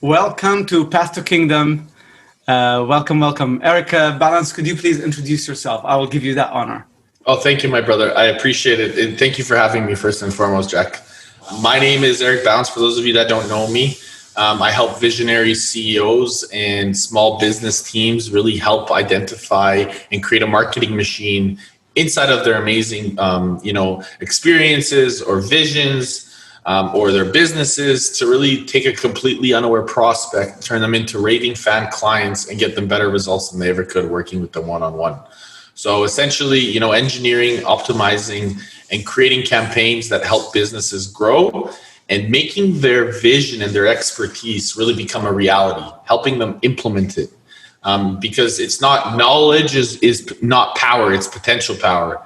Welcome to Path to Kingdom. Welcome. Erica Balance, could you please introduce yourself? I will give you that honor. Oh, thank you, my brother. I appreciate it. And thank you for having me first and foremost, Jack. My name is Eric Balance. For those of you that don't know me, I help visionary CEOs and small business teams really help identify and create a marketing machine inside of their amazing, experiences or visions, or their businesses to really take a completely unaware prospect, turn them into raving fan clients, and get them better results than they ever could working with them one-on-one. So essentially, engineering, optimizing, and creating campaigns that help businesses grow and making their vision and their expertise really become a reality, helping them implement it. Because it's not knowledge is not power, it's potential power.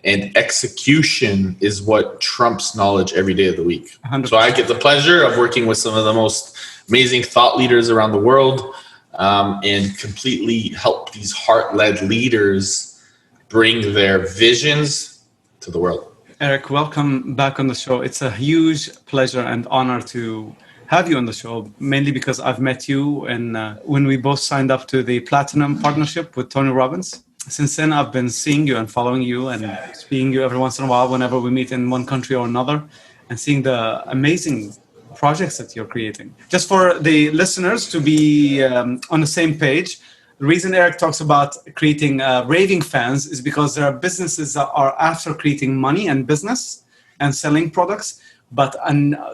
And execution is what trumps knowledge every day of the week. 100%. So I get the pleasure of working with some of the most amazing thought leaders around the world, and completely help these heart-led leaders bring their visions to the world. Eric, welcome back on the show. It's a huge pleasure and honor to have you on the show, mainly because I've met you and when we both signed up to the Platinum Partnership with Tony Robbins. Since then, I've been seeing you and following you and speaking you every once in a while whenever we meet in one country or another, and seeing the amazing projects that you're creating. Just for the listeners to be on the same page, the reason Eric talks about creating raving fans is because there are businesses that are after creating money and business and selling products, but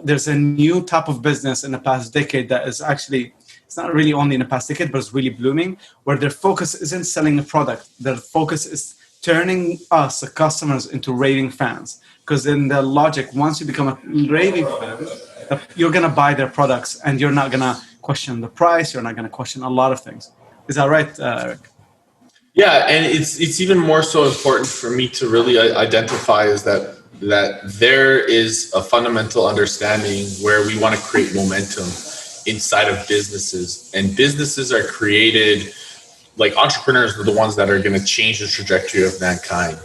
there's a new type of business in the past decade that is actually, it's not really only in the past decade, but it's really blooming, where their focus isn't selling a product. Their focus is turning us, the customers, into raving fans. Because in the logic, once you become a raving fan, you're going to buy their products and you're not going to question the price. You're not going to question a lot of things. Is that right, Eric? Yeah, and it's even more so important for me to really identify is that there is a fundamental understanding where we want to create momentum inside of businesses, and businesses are created, like entrepreneurs are the ones that are going to change the trajectory of mankind.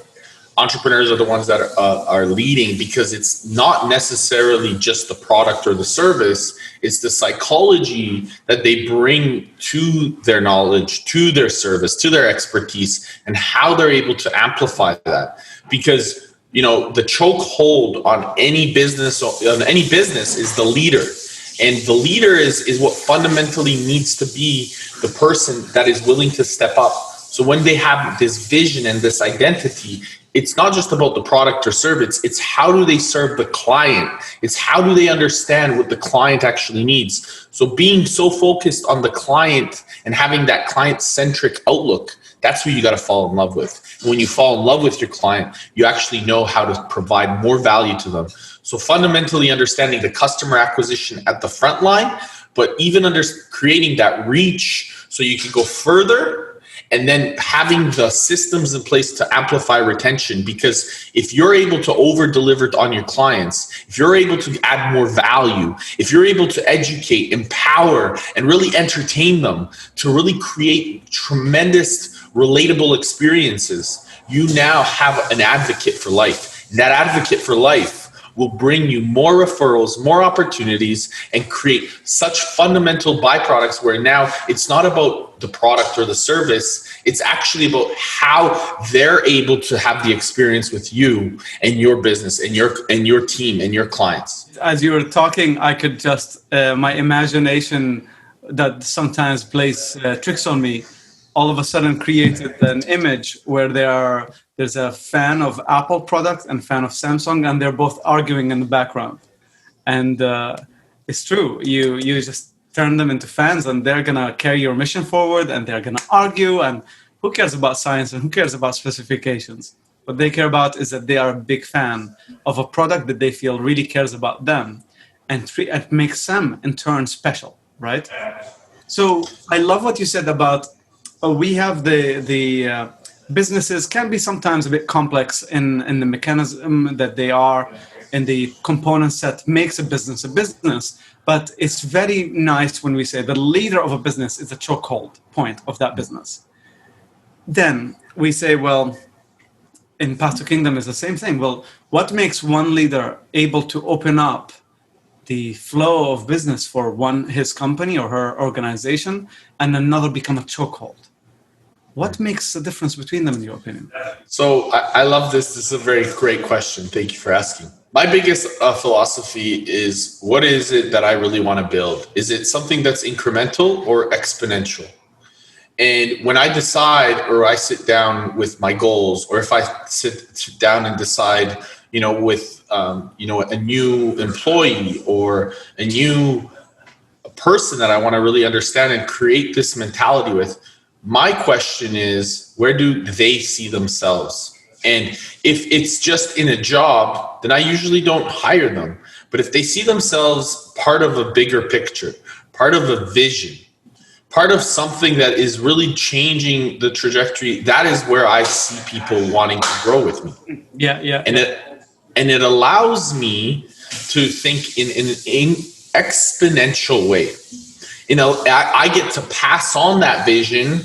Entrepreneurs are the ones that are leading, because it's not necessarily just the product or the service, it's the psychology that they bring to their knowledge, to their service, to their expertise, and how they're able to amplify that. Because the chokehold on any business is the leader. And the leader is what fundamentally needs to be the person that is willing to step up. So when they have this vision and this identity, it's not just about the product or service, it's how do they serve the client? It's how do they understand what the client actually needs? So being so focused on the client and having that client-centric outlook, that's who you got to fall in love with. And when you fall in love with your client, you actually know how to provide more value to them. So fundamentally understanding the customer acquisition at the front line, but even creating that reach so you can go further, and then having the systems in place to amplify retention. Because if you're able to over deliver on your clients, if you're able to add more value, if you're able to educate, empower, and really entertain them to really create tremendous relatable experiences, you now have an advocate for life. And that advocate for life will bring you more referrals, more opportunities, and create such fundamental byproducts where now it's not about the product or the service, it's actually about how they're able to have the experience with you and your business and your team and your clients. As you were talking, I could just, my imagination that sometimes plays tricks on me, all of a sudden created an image where there's a fan of Apple product and fan of Samsung, and they're both arguing in the background. And it's true. You just turn them into fans, and they're going to carry your mission forward, and they're going to argue. And who cares about science and who cares about specifications? What they care about is that they are a big fan of a product that they feel really cares about them, and it makes them in turn special, right? So I love what you said about we have the businesses can be sometimes a bit complex in the mechanism that they are, in the components that makes a business, but it's very nice when we say the leader of a business is the chokehold point of that business. Then we say, well, in Path to Kingdom is the same thing. Well, what makes one leader able to open up the flow of business for his company or her organization, and another become a chokehold. What makes the difference between them, in your opinion? So I love this. This is a very great question. Thank you for asking. My biggest philosophy is, what is it that I really want to build? Is it something that's incremental or exponential? And when I decide, or I sit down with my goals, or if I sit down and decide, with, a new employee or a new person that I want to really understand and create this mentality with, my question is, where do they see themselves? And if it's just in a job, then I usually don't hire them. But if they see themselves part of a bigger picture, part of a vision, part of something that is really changing the trajectory, that is where I see people wanting to grow with me. Yeah. And it allows me to think in an exponential way. I get to pass on that vision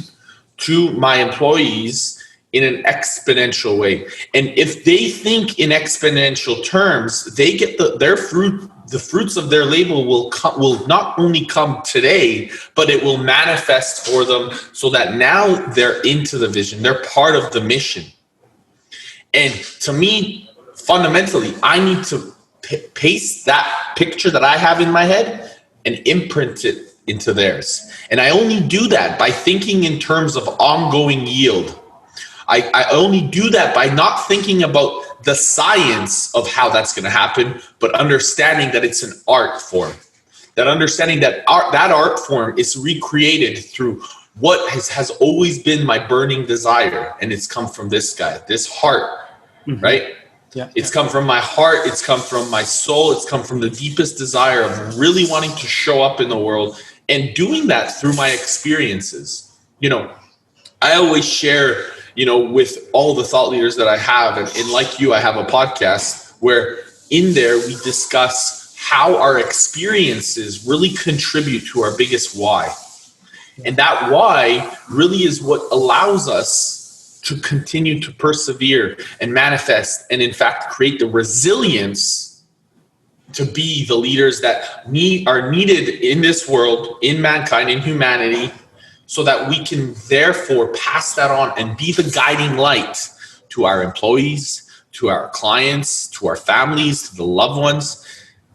to my employees in an exponential way. And if they think in exponential terms, they get the fruits of their labor will not only come today, but it will manifest for them, so that now they're into the vision, they're part of the mission. And to me, fundamentally, I need to paste that picture that I have in my head and imprint it into theirs. And I only do that by thinking in terms of ongoing yield. I only do that by not thinking about the science of how that's going to happen, but understanding that it's an art form. That understanding that that art form is recreated through what has always been my burning desire. And it's come from this guy, this heart, right? Yeah. It's come from my heart. It's come from my soul. It's come from the deepest desire of really wanting to show up in the world, and doing that through my experiences. I always share, with all the thought leaders that I have, and like you, I have a podcast where in there we discuss how our experiences really contribute to our biggest why. And that why really is what allows us to continue to persevere and manifest, and in fact create the resilience to be the leaders that are needed in this world, in mankind, in humanity, so that we can therefore pass that on and be the guiding light to our employees, to our clients, to our families, to the loved ones,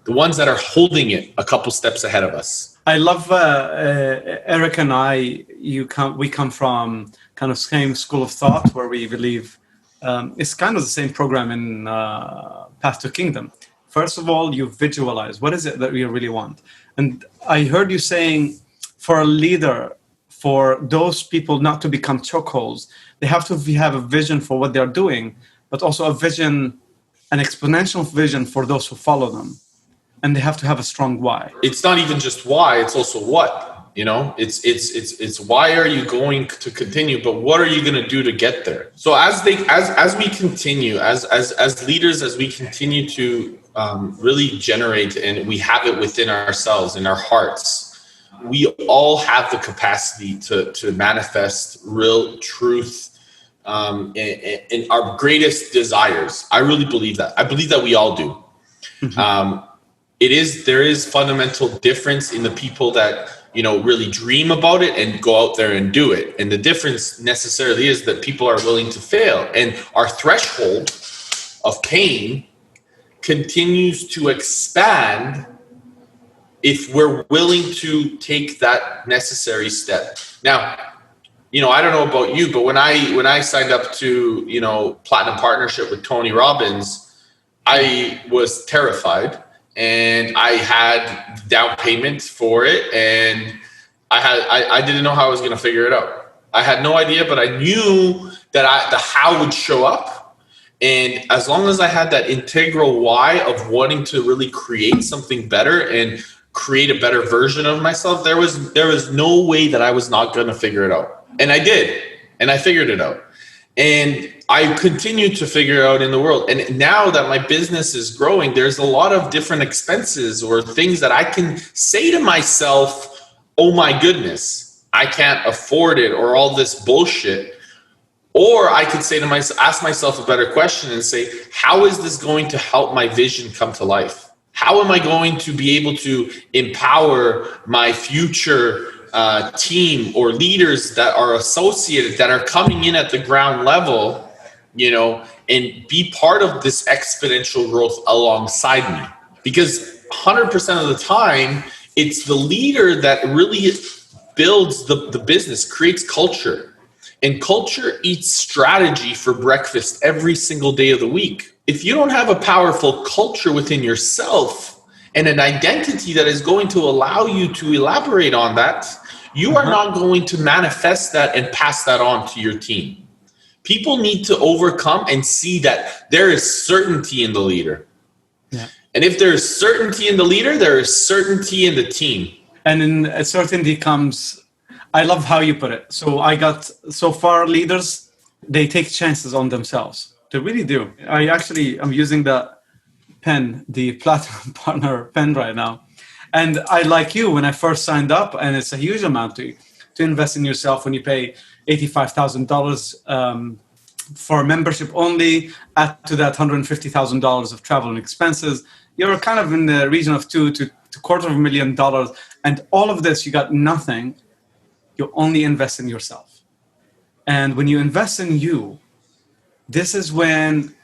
the ones that are holding it a couple steps ahead of us. I love Eric and I. We come from kind of same school of thought, where we believe it's kind of the same program in Path to Kingdom. First of all, you visualize what is it that you really want. And I heard you saying, for a leader, for those people not to become chokeholds, they have to have a vision for what they're doing, but also a vision, an exponential vision for those who follow them. And they have to have a strong why. It's not even just why, it's also what. It's why are you going to continue, but what are you going to do to get there? So as we continue, as leaders, as we continue to really generate, and we have it within ourselves, in our hearts, we all have the capacity to manifest real truth in our greatest desires. I really believe that. I believe that we all do. There is fundamental difference in the people that really dream about it and go out there and do it. And the difference necessarily is that people are willing to fail. And our threshold of pain continues to expand if we're willing to take that necessary step. Now, I don't know about you, but when I signed up to, Platinum Partnership with Tony Robbins, I was terrified. And I had down payment for it, and I didn't know how I was going to figure it out. I had no idea, but I knew that the how would show up. And as long as I had that integral why of wanting to really create something better and create a better version of myself, there was no way that I was not going to figure it out. And I did, and I figured it out. And I continue to figure out in the world. And now that my business is growing, there's a lot of different expenses or things that I can say to myself, oh my goodness, I can't afford it, or all this bullshit. Or I could say to myself, ask myself a better question and say, how is this going to help my vision come to life? How am I going to be able to empower my future team or leaders that are associated, that are coming in at the ground level, and be part of this exponential growth alongside me? Because 100% of the time, it's the leader that really builds the business, creates culture. And culture eats strategy for breakfast every single day of the week. If you don't have a powerful culture within yourself and an identity that is going to allow you to elaborate on that, you are not going to manifest that and pass that on to your team. People need to overcome and see that there is certainty in the leader. Yeah. And if there's certainty in the leader, there is certainty in the team. And in certainty comes, I love how you put it. So I got, so far leaders, they take chances on themselves. They really do. I'm using the pen, the Platinum Partner pen right now. And I, like you, when I first signed up, and it's a huge amount to invest in yourself when you pay $85,000 for membership only, add to that $150,000 of travel and expenses, you're kind of in the region of $2 to $250,000. And all of this, you got nothing. You only invest in yourself. And when you invest in you, this is when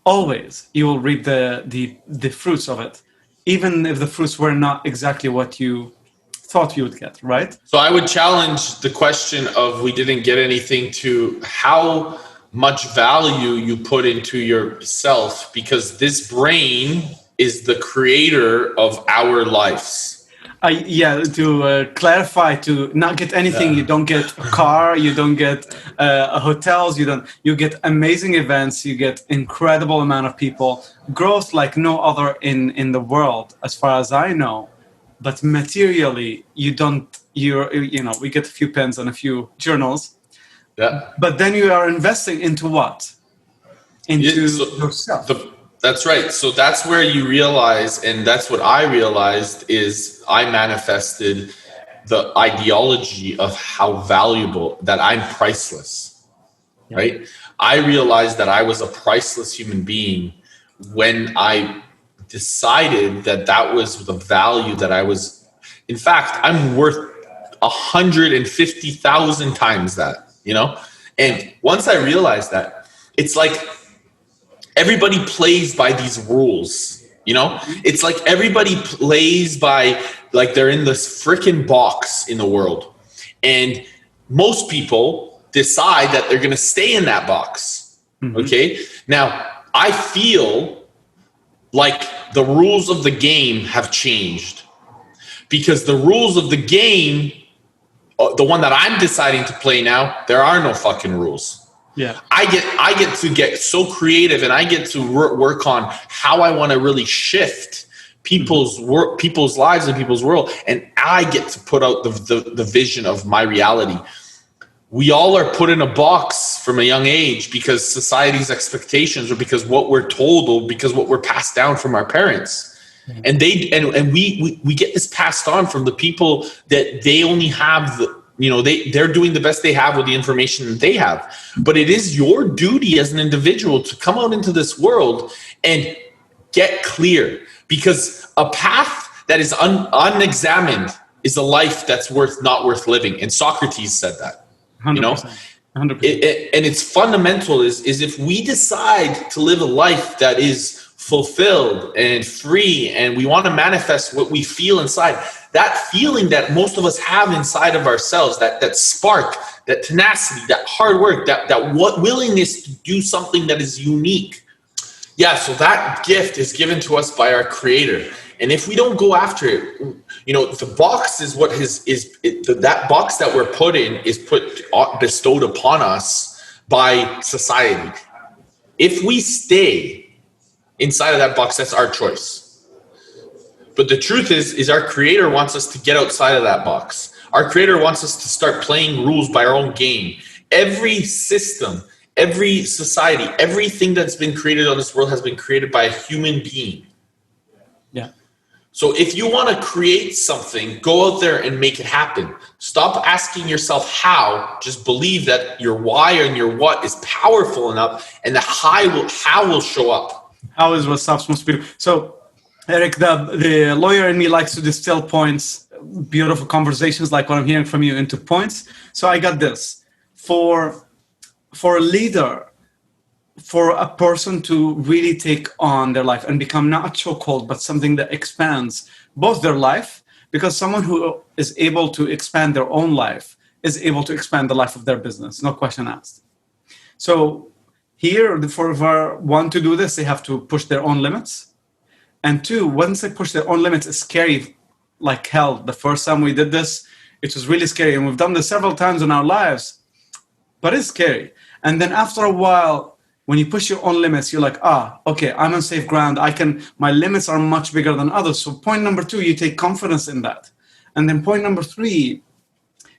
always you will reap the fruits of it, even if the fruits were not exactly what you thought you would get, right? So I would challenge the question of, we didn't get anything, to how much value you put into yourself, because this brain is the creator of our lives. To clarify, to not get anything, you don't get a car, you don't get hotels, you get amazing events, you get incredible amount of people, growth like no other in the world, as far as I know. But materially, we get a few pens and a few journals. Yeah. But then you are investing into what? Into yourself. That's right. So that's where you realize, and that's what I realized, is I manifested the ideology of how valuable, that I'm priceless, right? I realized that I was a priceless human being when I decided that was the value that I was. In fact, I'm worth 150,000 times that, And once I realized that, it's like, everybody plays by these rules, It's like everybody plays by, like, they're in this freaking box in the world. And most people decide that they're going to stay in that box. Okay. Now, I feel like the rules of the game have changed, because the rules of the game, the one that I'm deciding to play now, there are no fucking rules. Yeah, I get to get so creative, and I get to work on how I want to really shift people's lives and people's world, and I get to put out the vision of my reality. We all are put in a box from a young age because society's expectations, or because what we're told, or because what we're passed down from our parents. And we get this passed on from the people that they only have they're doing the best they have with the information that they have. But it is your duty as an individual to come out into this world and get clear, because a path that is unexamined is a life that's not worth living. And Socrates said that. 100%. 100%. And it's fundamental is if we decide to live a life that is fulfilled and free, and we want to manifest what we feel inside, that feeling that most of us have inside of ourselves, that spark, that tenacity, that hard work, that willingness to do something that is unique. Yeah, so that gift is given to us by our Creator. And if we don't go after it, the box is what that box that we're put in is bestowed upon us by society. If we stay inside of that box, that's our choice. But the truth is our Creator wants us to get outside of that box. Our Creator wants us to start playing rules by our own game. Every system, every society, everything that's been created on this world has been created by a human being. Yeah. So if you want to create something, go out there and make it happen. Stop asking yourself how. Just believe that your why and your what is powerful enough, and the how will show up. How is what stops most people. So Eric, the lawyer in me likes to distill points, beautiful conversations like what I'm hearing from you, into points. So I got this. For a leader, for a person to really take on their life and become not a chokehold, but something that expands both their life, because someone who is able to expand their own life is able to expand the life of their business, no question asked. So here, for one to do this, they have to push their own limits. And two, once they push their own limits, it's scary like hell. The first time we did this, it was really scary. And we've done this several times in our lives, but it's scary. And then after a while, when you push your own limits, you're like, okay, I'm on safe ground. My limits are much bigger than others. So point number two, you take confidence in that. And then point number three,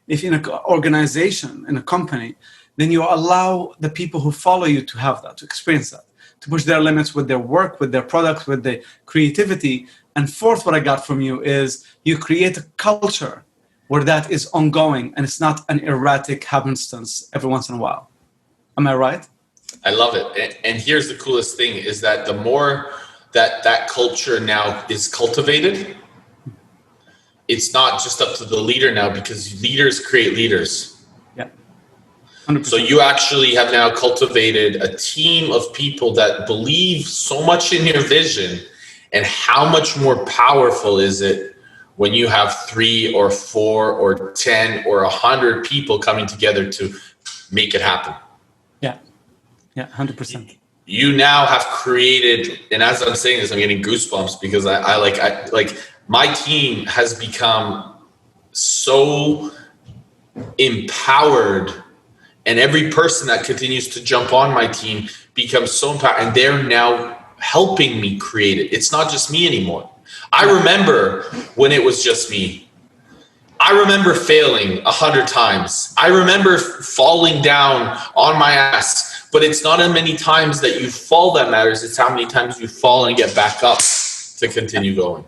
if in an organization, in a company, then you allow the people who follow you to have that, to experience that, to push their limits with their work, with their products, with the creativity. And fourth, what I got from you is you create a culture where that is ongoing and it's not an erratic happenstance every once in a while. Am I right? I love it. And here's the coolest thing is that the more that culture now is cultivated, it's not just up to the leader now, because leaders create leaders. Yeah. 100%. So you actually have now cultivated a team of people that believe so much in your vision. And how much more powerful is it when you have 3 or 4 or 10 or 100 people coming together to make it happen? Yeah, 100%. You now have created, and as I'm saying this, I'm getting goosebumps because I like my team has become so empowered, and every person that continues to jump on my team becomes so empowered, and they're now helping me create it. It's not just me anymore. I remember when it was just me. I remember failing 100 times. I remember falling down on my ass. But it's not as many times that you fall that matters. It's how many times you fall and get back up to continue going.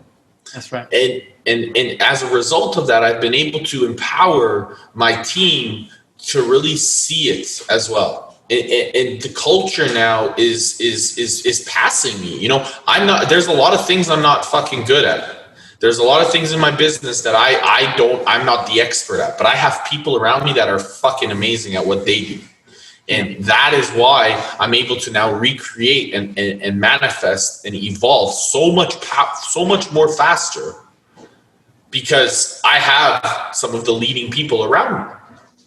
That's right. And as a result of that, I've been able to empower my team to really see it as well. And the culture now is passing me. You know, there's a lot of things I'm not fucking good at. There's a lot of things in my business that I'm not the expert at, but I have people around me that are fucking amazing at what they do. And that is why I'm able to now recreate and manifest and evolve so much more faster, because I have some of the leading people around me.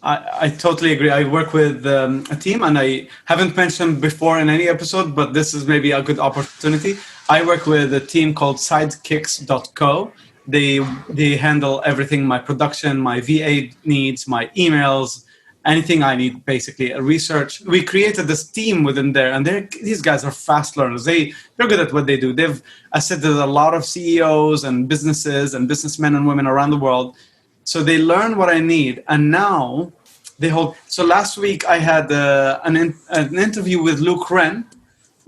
I totally agree. I work with a team, and I haven't mentioned before in any episode, but this is maybe a good opportunity. I work with a team called sidekicks.co. They handle everything, my production, my VA needs, my emails, anything I need, basically, research. We created this team within there, and these guys are fast learners. They're good at what they do. They've assisted a lot of CEOs and businesses and businessmen and women around the world. So they learn what I need, and now they hold. So last week I had an interview with Luke Wren.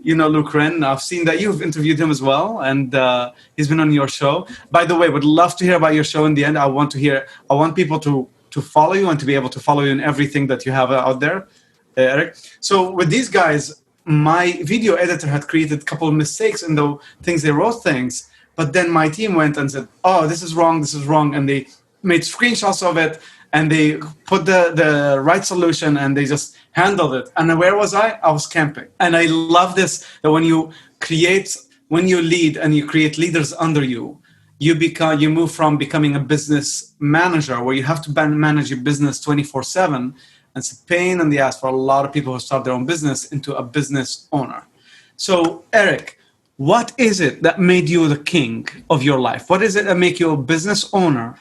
You know Luke Wren. I've seen that you've interviewed him as well, and he's been on your show. By the way, would love to hear about your show in the end. I want people to follow you and to be able to follow you in everything that you have out there, Eric. So with these guys, my video editor had created a couple of mistakes in the things they wrote things, but then my team went and said, oh, this is wrong, and they made screenshots of it, and they put the right solution, and they just handled it. And where was I? I was camping. And I love this, that when you lead and you create leaders under you, you move from becoming a business manager, where you have to manage your business 24/7, and it's a pain in the ass for a lot of people who start their own business, into a business owner. So Eric, what is it that made you the king of your life? What is it that make you a business owner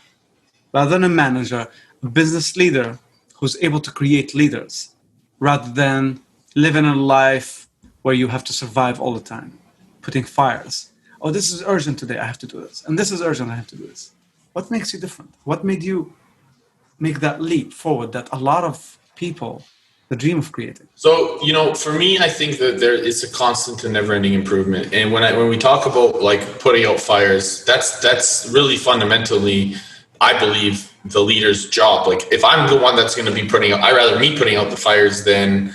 rather than a manager, a business leader who's able to create leaders, rather than living a life where you have to survive all the time, putting fires? Oh, this is urgent today, I have to do this. And this is urgent, I have to do this. What makes you different? What made you make that leap forward that a lot of people, the dream of creating? So, for me, I think that there is a constant and never-ending improvement. And when we talk about like putting out fires, that's really fundamentally, I believe, the leader's job. Like, if I'm the one that's going to be I'd rather me putting out the fires than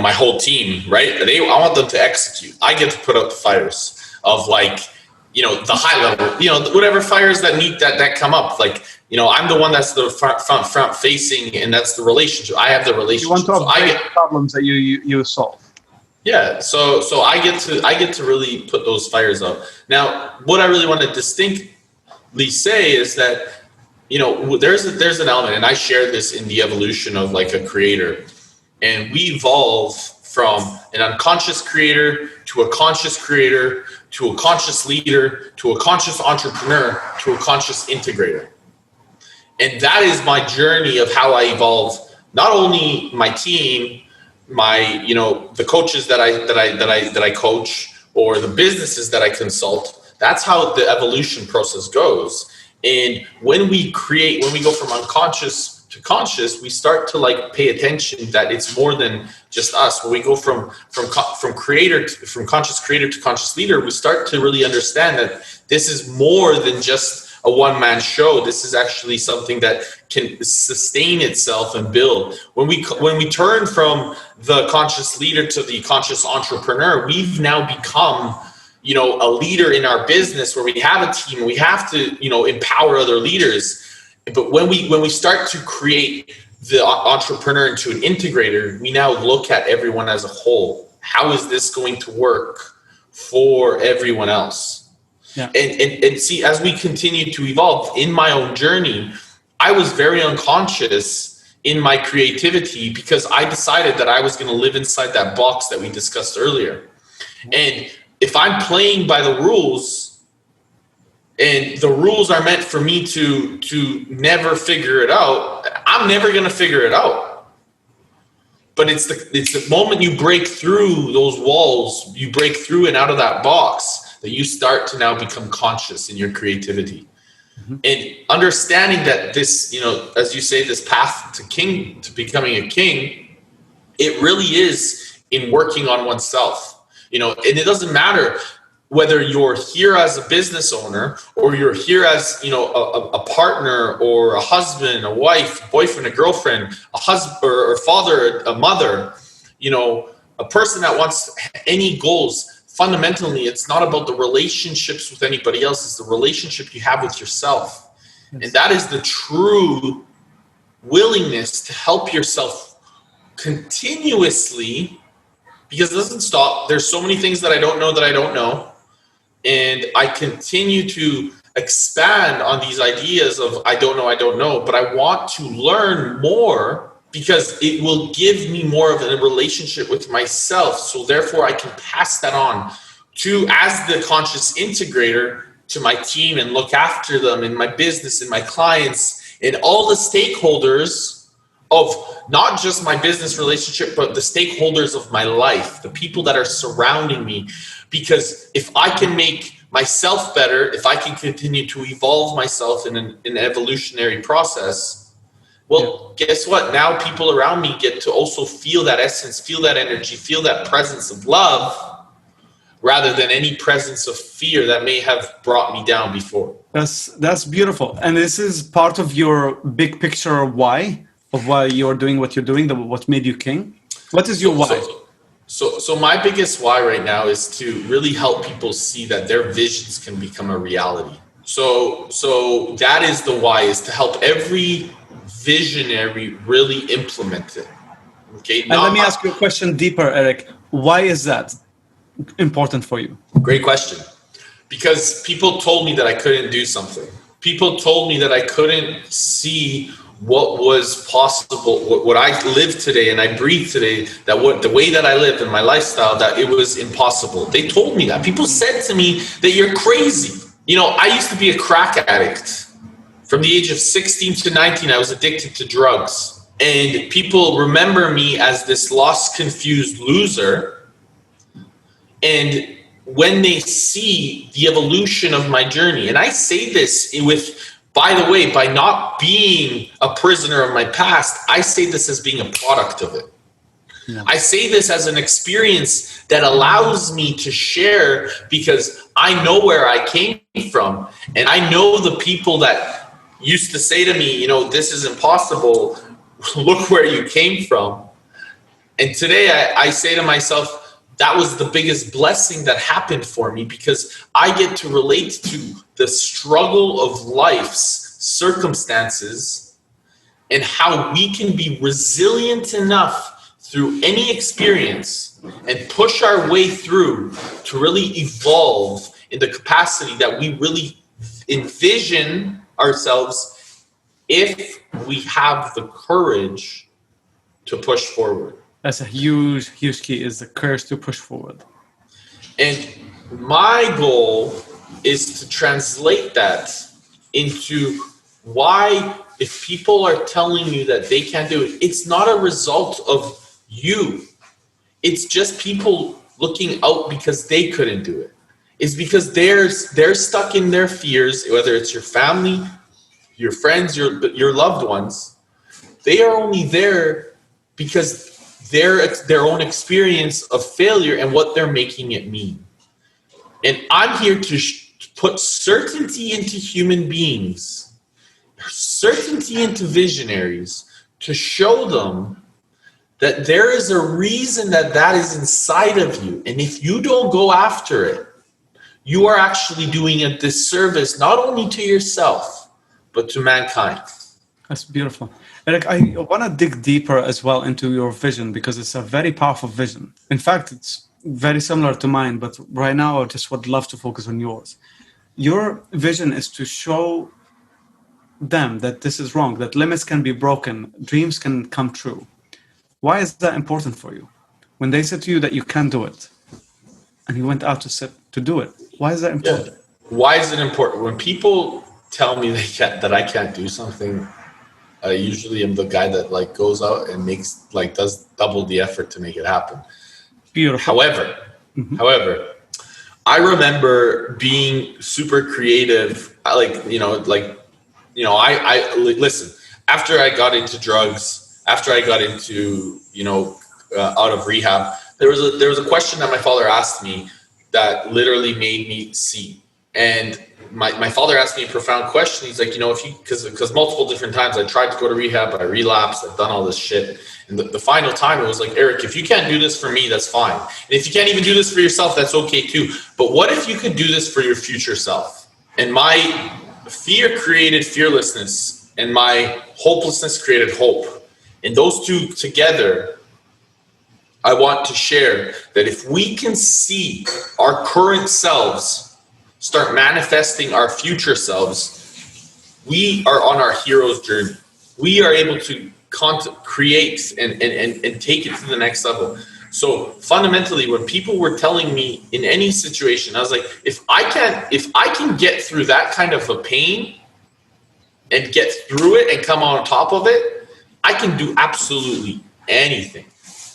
my whole team, right? I want them to execute. I get to put out the fires. of like, you know, the high level, you know, whatever fires that come up. Like, you know, I'm the one that's the front facing, and that's the relationship. I have the relationship. You want to avoid problems that you solve. Yeah, so I get to really put those fires out. Now, what I really want to distinctly say is that, you know, there's an element, and I share this in the evolution of like a creator, and we evolve from an unconscious creator to a conscious creator to a conscious leader to a conscious entrepreneur to a conscious integrator. And that is my journey of how I evolved, not only my team, my, you know, the coaches that I coach, or the businesses that I consult. That's how the evolution process goes. And when we go from unconscious to conscious, we start to like pay attention that it's more than just us. When we go from conscious creator to conscious leader, we start to really understand that this is more than just a one-man show. This is actually something that can sustain itself and build. When we turn from the conscious leader to the conscious entrepreneur, we've now become, you know, a leader in our business, where we have a team. We have to, you know, empower other leaders. But when we start to create the entrepreneur into an integrator, we now look at everyone as a whole. How is this going to work for everyone else? Yeah. And see, as we continue to evolve in my own journey, I was very unconscious in my creativity, because I decided that I was going to live inside that box that we discussed earlier. And if I'm playing by the rules, and the rules are meant for me to never figure it out, I'm never going to figure it out. But it's the moment you break through those walls, you break through and out of that box, that you start to now become conscious in your creativity. Mm-hmm. And understanding that this, you know, as you say, this path to becoming a king, it really is in working on oneself, you know. And it doesn't matter whether you're here as a business owner, or you're here as, you know, a partner, or a husband, a wife, a boyfriend, a girlfriend, a husband or father, a mother, you know, a person that wants any goals. Fundamentally, it's not about the relationships with anybody else. It's the relationship you have with yourself. Yes. And that is the true willingness to help yourself continuously, because it doesn't stop. There's so many things that I don't know. And I continue to expand on these ideas of I don't know, but I want to learn more, because it will give me more of a relationship with myself. So therefore I can pass that on to, as the conscious integrator, to my team, and look after them in my business and my clients and all the stakeholders of not just my business relationship, but the stakeholders of my life, the people that are surrounding me. Because if I can make myself better, if I can continue to evolve myself in an evolutionary process, well, guess what? Now people around me get to also feel that essence, feel that energy, feel that presence of love, rather than any presence of fear that may have brought me down before. That's beautiful. And this is part of your big picture of why you're doing what you're doing, what made you king. What is your why? So my biggest why right now is to really help people see that their visions can become a reality. So that is the why, is to help every visionary really implement it. Okay. And let me ask you a question deeper, Eric. Why is that important for you? Great question. Because people told me that I couldn't do something. People told me that I couldn't see what was possible, what I live today and I breathe today, the way that I live and my lifestyle, that it was impossible. They told me that. People said to me that you're crazy. You know, I used to be a crack addict. From the age of 16 to 19, I was addicted to drugs. And people remember me as this lost, confused loser. And when they see the evolution of my journey, and I say this with, by the way, by not being a prisoner of my past, I say this as being a product of it. Yeah. I say this as an experience that allows me to share, because I know where I came from. And I know the people that used to say to me, you know, this is impossible. Look where you came from. And today I say to myself, that was the biggest blessing that happened for me, because I get to relate to the struggle of life's circumstances and how we can be resilient enough through any experience and push our way through to really evolve in the capacity that we really envision ourselves if we have the courage to push forward. That's a huge, huge key, is the courage to push forward. And my goal is to translate that into why, if people are telling you that they can't do it, it's not a result of you. It's just people looking out because they couldn't do it. It's because they're stuck in their fears, whether it's your family, your friends, your loved ones. They are only there because their own experience of failure and what they're making it mean. And I'm here to put certainty into human beings, certainty into visionaries, to show them that there is a reason that is inside of you. And if you don't go after it, you are actually doing a disservice, not only to yourself, but to mankind. That's beautiful. Eric, I want to dig deeper as well into your vision, because it's a very powerful vision. In fact, it's very similar to mine, but right now I just would love to focus on yours. Your vision is to show them that this is wrong, that limits can be broken, dreams can come true. Why is that important for you? When they said to you that you can't do it, and you went out to do it, why is that important? Yeah. Why is it important? When people tell me that I can't do something, I usually am the guy that goes out and does double the effort to make it happen. Beautiful. However, I remember being super creative. Listen, after I got into drugs, after I got into, out of rehab, there was a question that my father asked me that literally made me see. And my father asked me a profound question. He's like, because multiple different times I tried to go to rehab, I relapsed, I've done all this shit. And the final time it was like, Eric, if you can't do this for me, that's fine. And if you can't even do this for yourself, that's okay too. But what if you could do this for your future self? And my fear created fearlessness, and my hopelessness created hope. And those two together, I want to share that if we can see our current selves start manifesting our future selves, we are on our hero's journey. We are able to create and take it to the next level. So fundamentally, when people were telling me in any situation, I was like, if I can get through that kind of a pain and get through it and come on top of it, I can do absolutely anything.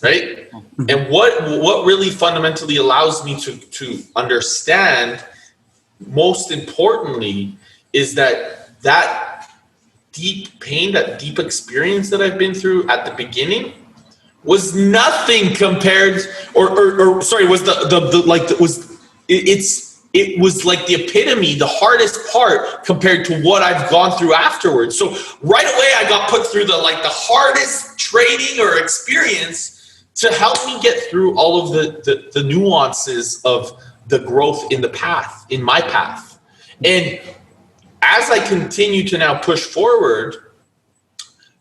Right? And what really fundamentally allows me to understand, most importantly, is that deep pain, that deep experience that I've been through at the beginning was nothing compared, it was like the epitome, the hardest part compared to what I've gone through afterwards. So right away I got put through the hardest training or experience to help me get through all of the nuances of the growth in my path. And as I continue to now push forward,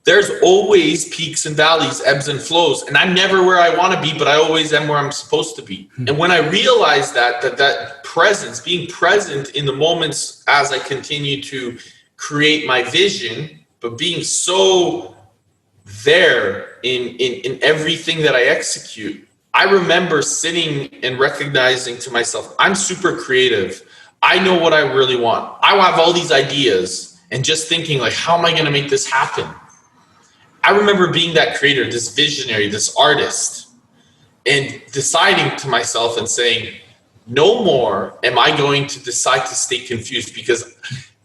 there's always peaks and valleys, ebbs and flows. And I'm never where I want to be, but I always am where I'm supposed to be. And when I realize that presence, being present in the moments as I continue to create my vision, but being so there in everything that I execute, I remember sitting and recognizing to myself, I'm super creative. I know what I really want. I have all these ideas, and just thinking how am I going to make this happen? I remember being that creator, this visionary, this artist, and deciding to myself and saying, no more am I going to decide to stay confused, because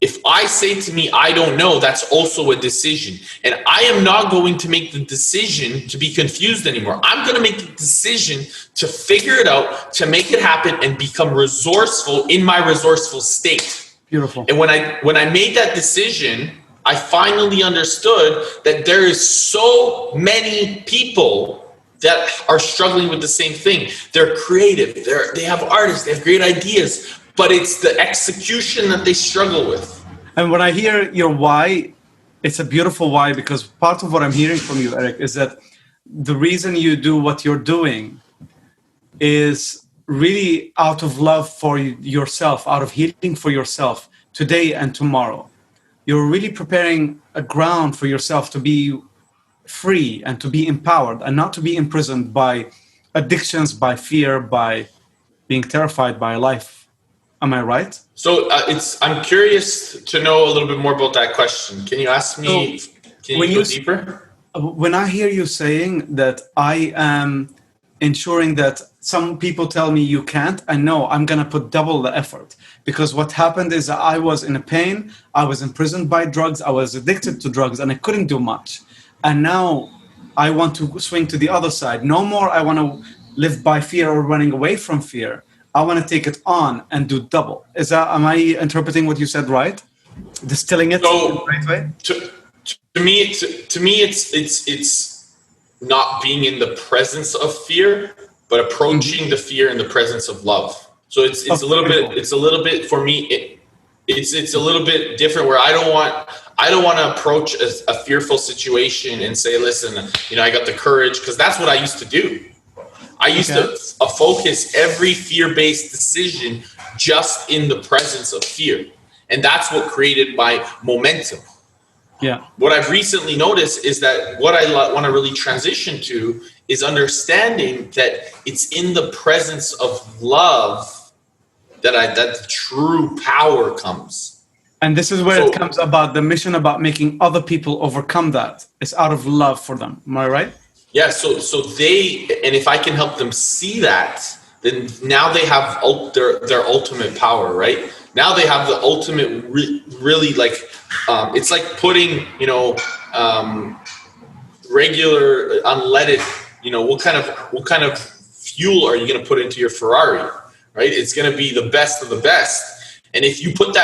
if I say to me, I don't know, that's also a decision. And I am not going to make the decision to be confused anymore. I'm going to make the decision to figure it out, to make it happen, and become resourceful in my resourceful state. Beautiful. And when I made that decision, I finally understood that there is so many people that are struggling with the same thing. They're creative. They have artists. They have great ideas, but it's the execution that they struggle with. And when I hear your why, it's a beautiful why, because part of what I'm hearing from you, Eric, is that the reason you do what you're doing is really out of love for yourself, out of healing for yourself today and tomorrow. You're really preparing a ground for yourself to be free and to be empowered and not to be imprisoned by addictions, by fear, by being terrified by life. Am I right? So I'm curious to know a little bit more about that question. Can you ask me? Can you go deeper? When I hear you saying that I am ensuring that some people tell me you can't, I know I'm going to put double the effort, because what happened is I was in a pain, I was imprisoned by drugs, I was addicted to drugs, and I couldn't do much. And now I want to swing to the other side. No more I want to live by fear or running away from fear. I want to take it on and do double. Am I interpreting what you said right? Distilling it in the right way? To me, it's not being in the presence of fear, but approaching the fear in the presence of love. So it's a little bit for me. It's a little bit different, where I don't want to approach a fearful situation and say, listen, I got the courage, because that's what I used to do. I used to focus every fear-based decision just in the presence of fear. And that's what created my momentum. Yeah. What I've recently noticed is that what I want to really transition to is understanding that it's in the presence of love that the true power comes. And this is where it comes about the mission about making other people overcome that. It's out of love for them. Am I right? Yeah. So and if I can help them see that, then now they have their ultimate power, right? Now they have the ultimate, really, like, it's like putting, regular unleaded, what kind of fuel are you going to put into your Ferrari, right? It's going to be the best of the best. And if you put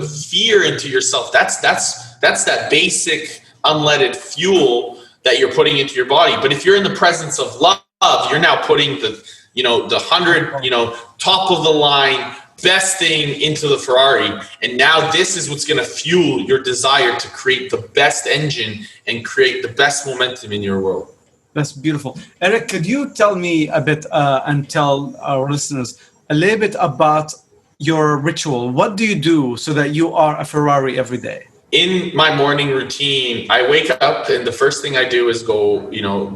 fear into yourself, that's that basic unleaded fuel that you're putting into your body. But if you're in the presence of love, you're now putting the 100, top of the line, best thing into the Ferrari. And now this is what's going to fuel your desire to create the best engine and create the best momentum in your world. That's beautiful. Eric, could you tell me a bit and tell our listeners a little bit about your ritual? What do you do so that you are a Ferrari every day? In my morning routine, I wake up and the first thing I do is go,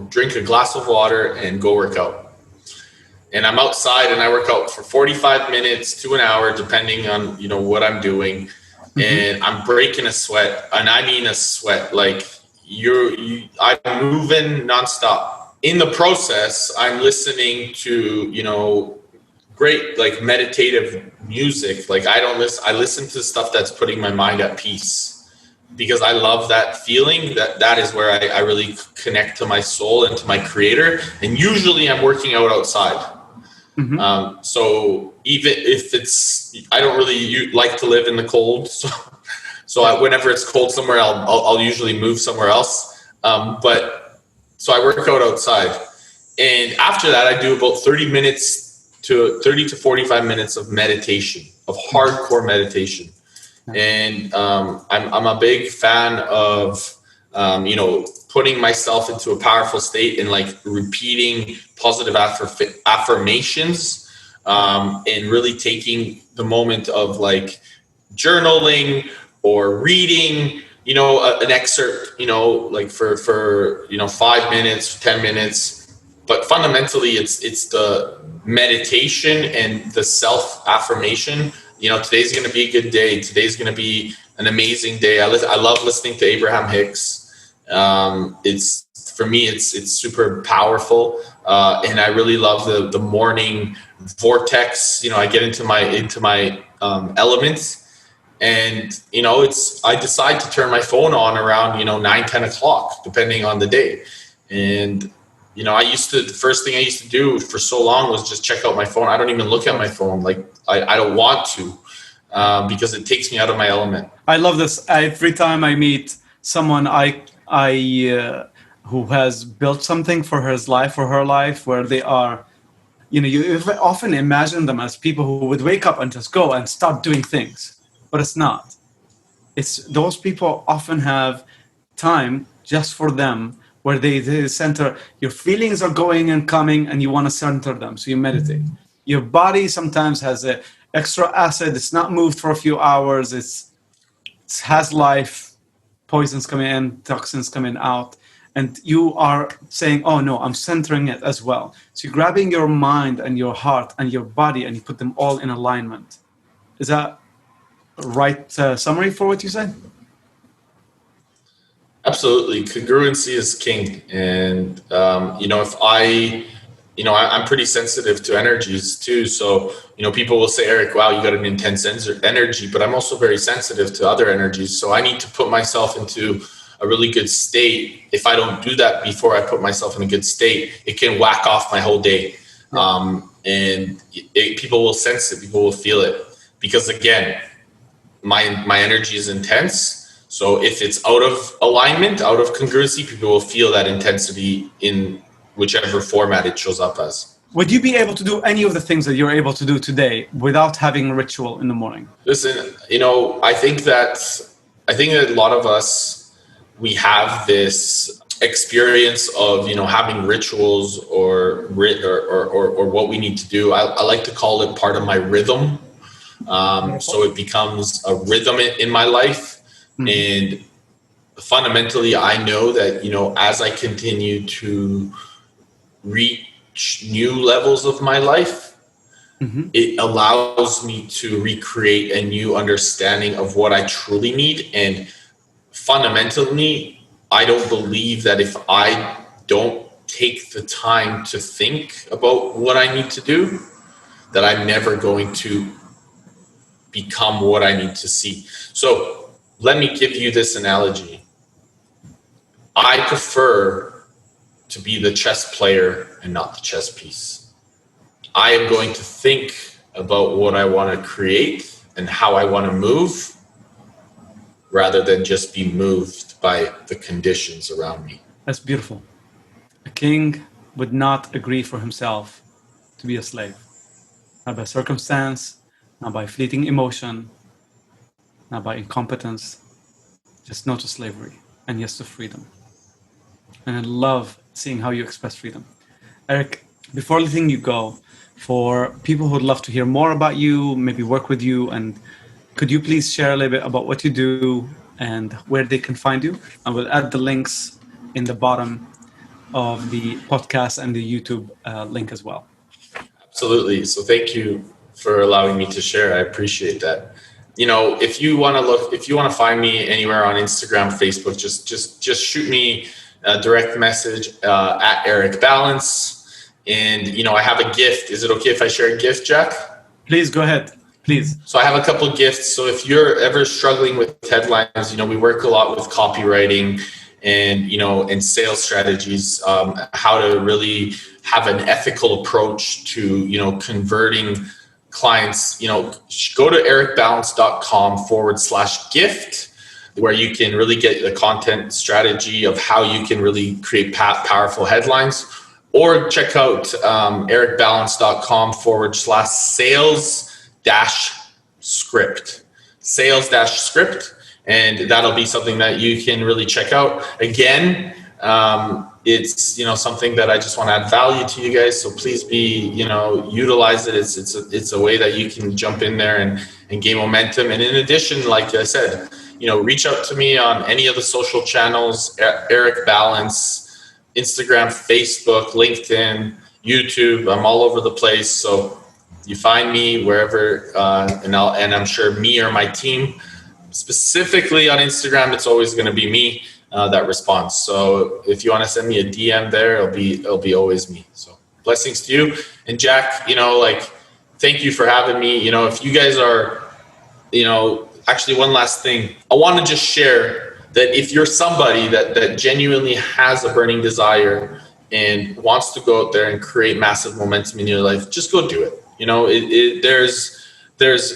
drink a glass of water and go work out. And I'm outside and I work out for 45 minutes to an hour, depending on, what I'm doing. Mm-hmm. And I'm breaking a sweat. And I mean a sweat, like I'm moving nonstop. In the process, I'm listening to, great, like, meditative music. Like, I listen to stuff that's putting my mind at peace, because I love that feeling. That is where I really connect to my soul and to my creator. And usually I'm working out outside. Mm-hmm. So even if I don't really like to live in the cold. So whenever it's cold somewhere, I'll usually move somewhere else. So I work out outside. And after that, I do about 30 to 45 minutes of meditation, of hardcore meditation. And I'm a big fan of, putting myself into a powerful state and, like, repeating positive affirmations, and really taking the moment of, like, journaling or reading, an excerpt, like for 5 minutes, 10 minutes. But fundamentally, it's the meditation and the self affirmation. Today's going to be a good day. Today's going to be an amazing day. I love listening to Abraham Hicks. For me, it's super powerful. And I really love the morning vortex. I get into my elements, and, I decide to turn my phone on around, 9, 10 o'clock, depending on the day. And, the first thing I used to do for so long was just check out my phone. I don't even look at my phone. Like, I don't want to, because it takes me out of my element. I love this. Every time I meet someone, I who has built something for his life or her life, where they are, you often imagine them as people who would wake up and just go and start doing things, but it's not. It's those people often have time just for them, where they center. Your feelings are going and coming, and you want to center them, so you meditate. Your body sometimes has a extra acid. It's not moved for a few hours. It has life, poisons coming in, toxins coming out, and you are saying, oh no, I'm centering it as well. So you're grabbing your mind and your heart and your body, and you put them all in alignment. Is that a right summary for what you said? Absolutely. Congruency is king. And, if I'm pretty sensitive to energies too. So, people will say, Eric, wow, you got an intense energy, but I'm also very sensitive to other energies. So I need to put myself into a really good state. If I don't do that before I put myself in a good state, it can whack off my whole day. And people will sense it, people will feel it, because again, my energy is intense. So if it's out of alignment, out of congruency, people will feel that intensity in whichever format it shows up as. Would you be able to do any of the things that you're able to do today without having a ritual in the morning? Listen, I think that a lot of us, we have this experience of, having rituals or what we need to do. I like to call it part of my rhythm. So it becomes a rhythm in my life. And fundamentally, I know that, as I continue to reach new levels of my life, it allows me to recreate a new understanding of what I truly need. And fundamentally, I don't believe that if I don't take the time to think about what I need to do, that I'm never going to become what I need to see. So let me give you this analogy. I prefer to be the chess player and not the chess piece. I am going to think about what I want to create and how I want to move, rather than just be moved by the conditions around me. That's beautiful. A king would not agree for himself to be a slave. Not by circumstance, not by fleeting emotion, not by incompetence, just no to slavery and yes to freedom. And I love seeing how you express freedom. Eric, before letting you go, for people who would love to hear more about you, maybe work with you, and could you please share a little bit about what you do and where they can find you? I will add the links in the bottom of the podcast and the YouTube link as well. Absolutely. So thank you for allowing me to share. I appreciate that. If you want to find me anywhere on Instagram, Facebook, just shoot me a direct message at Eric Balance. And, I have a gift. Is it okay if I share a gift, Jack? Please go ahead. Please. So I have a couple of gifts. So if you're ever struggling with headlines, we work a lot with copywriting and sales strategies, how to really have an ethical approach to, converting clients. Go to ericbalance.com/gift, where you can really get the content strategy of how you can really create powerful headlines, or check out ericbalance.com/sales-script, and that'll be something that you can really check out. Again, it's something that I just want to add value to you guys, so please utilize it. It's a way that you can jump in there and gain momentum. And in addition, like I said, reach out to me on any of the social channels, Eric Balance, Instagram, Facebook, LinkedIn, YouTube. I'm all over the place, so you find me wherever, and I'm sure me or my team, specifically on Instagram, it's always going to be me that responds. So if you want to send me a DM there, it'll be always me. So blessings to you. And Jack, thank you for having me. If you guys are, actually one last thing, I want to just share that if you're somebody that genuinely has a burning desire and wants to go out there and create massive momentum in your life, just go do it. There's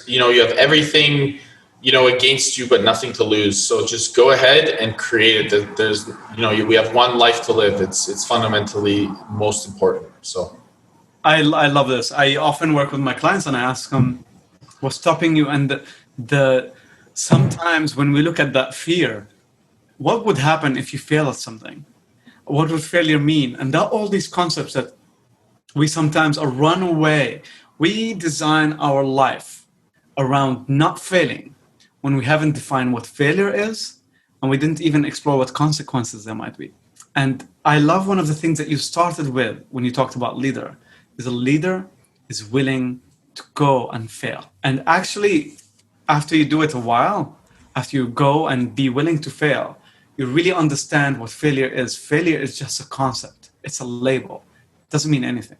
you have everything against you, but nothing to lose. So just go ahead and create it. There's, we have one life to live. It's fundamentally most important. So I love this. I often work with my clients and I ask them, what's stopping you? And the sometimes when we look at that fear, what would happen if you fail at something? What would failure mean? And that all these concepts that we sometimes are run away. We design our life around not failing when we haven't defined what failure is, and we didn't even explore what consequences there might be. And I love one of the things that you started with when you talked about leader, is a leader is willing to go and fail. And actually, after you do it a while, after you go and be willing to fail, you really understand what failure is. Failure is just a concept. It's a label. It doesn't mean anything.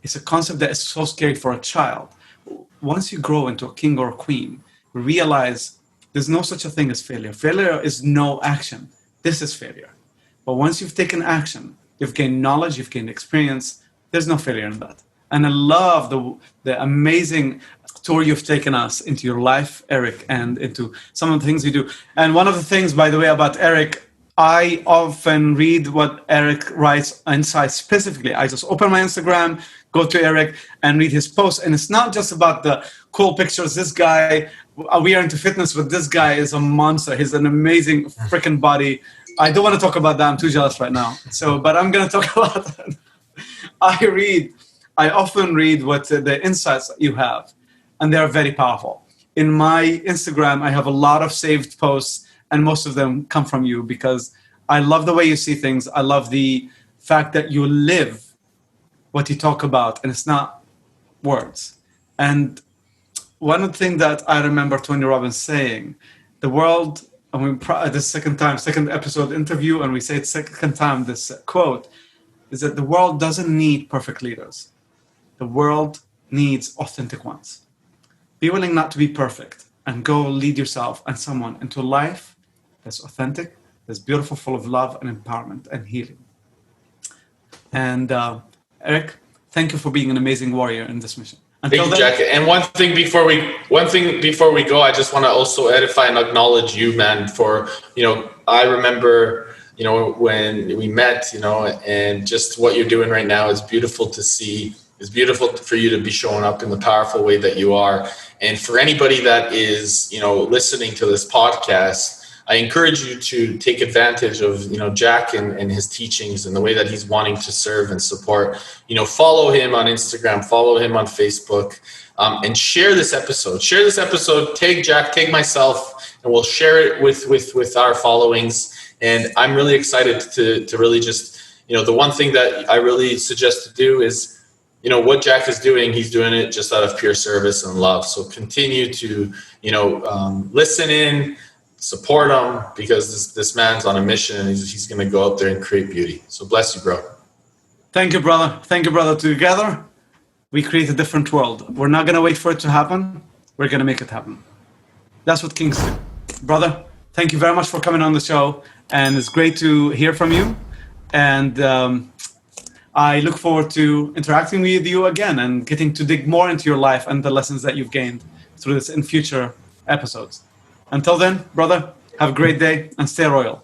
It's a concept that is so scary for a child. Once you grow into a king or a queen, you realize there's no such a thing as failure. Failure is no action. This is failure. But once you've taken action, you've gained knowledge, you've gained experience, there's no failure in that. And I love the amazing tour you've taken us into your life, Eric, and into some of the things you do. And one of the things, by the way, about Eric, I often read what Eric writes inside specifically. I just open my Instagram, go to Eric and read his posts. And it's not just about the cool pictures. This guy, we are into fitness, but this guy is a monster. He's an amazing freaking body. I don't want to talk about that. I'm too jealous right now. But I'm going to talk about that. I often read what the insights that you have, and they're very powerful. In my Instagram, I have a lot of saved posts, and most of them come from you because I love the way you see things. I love the fact that you live what you talk about, and it's not words. And one of the things that I remember Tony Robbins saying, the world, and the second episode interview, and we say it second time, this quote, is that the world doesn't need perfect leaders. The world needs authentic ones. Be willing not to be perfect and go lead yourself and someone into a life that's authentic, that's beautiful, full of love and empowerment and healing. And Eric, thank you for being an amazing warrior in this mission. Thank you, Jack. And one thing before we go, I just want to also edify and acknowledge you, man, for, I remember, when we met, and just what you're doing right now is beautiful to see. It's beautiful for you to be showing up in the powerful way that you are. And for anybody that is, listening to this podcast, I encourage you to take advantage of, Jack and his teachings and the way that he's wanting to serve and support. Follow him on Instagram, follow him on Facebook, and share this episode. Share this episode, tag Jack, tag myself, and we'll share it with our followings. And I'm really excited to really just, the one thing that I really suggest to do is, what Jack is doing, he's doing it just out of pure service and love. So continue to, listen in, support him, because this man's on a mission and he's going to go out there and create beauty. So bless you, bro. Thank you, brother. Thank you, brother. Together, we create a different world. We're not going to wait for it to happen. We're going to make it happen. That's what kings do. Brother, thank you very much for coming on the show. And it's great to hear from you. And I look forward to interacting with you again and getting to dig more into your life and the lessons that you've gained through this in future episodes. Until then, brother, have a great day and stay royal.